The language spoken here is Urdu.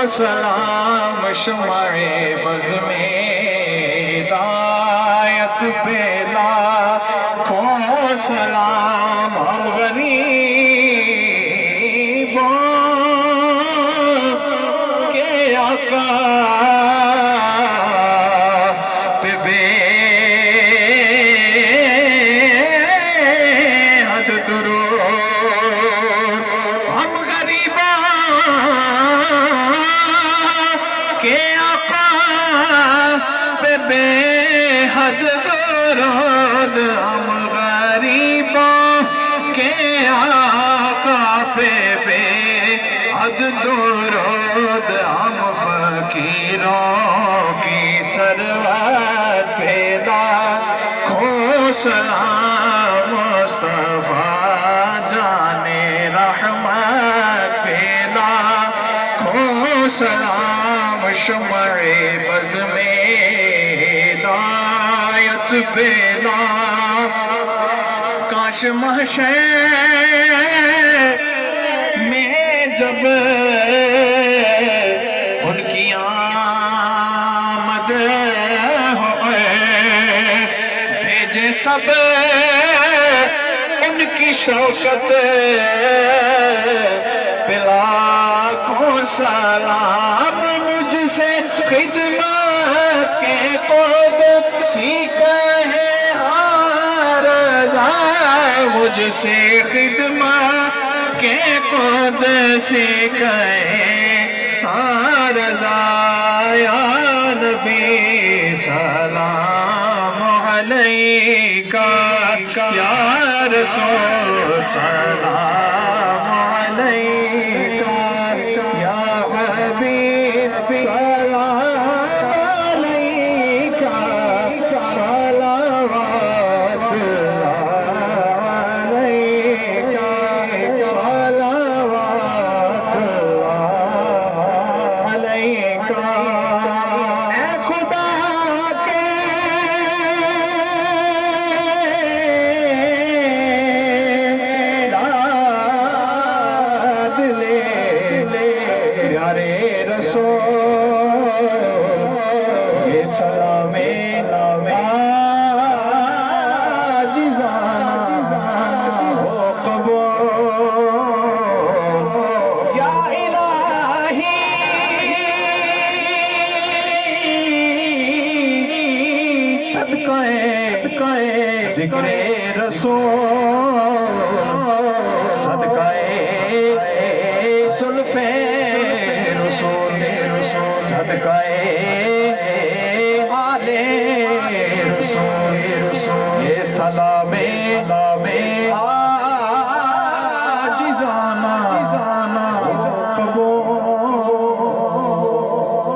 سلام شمع بز میں ہدایت پہ لاکھوں سلام ہم غریبوں کے آقا پہ بے حد درود ہم غریبوں کے آقا پہ بے حد درود ہم غریبوں کے آقا پہ بے حد درود ہم فقیروں کی سرور پہ لاکھوں سلام مصطفیٰ جان رحمت پہ لاکھوں سلام شمع بز میں ہدایت پہ کاش محشر میں جب ان کی آمد ہوئے بھیجے سب ان کی شوکت پہ لاکھوں سلام مجھ سے خدمت کے قدسی کہے مجھ سے خدمت کے قدسی کہے رضا یا نبی سلام علیکہ یا رسول سلام علیکہ یا حبیب سلام علیکہ صلوات یہ سلام عاجزانہ ہو قبول یا الہی صدقہ ذکر رسول صدقہ زلف رسول صدقہ آل رسول یہ سلام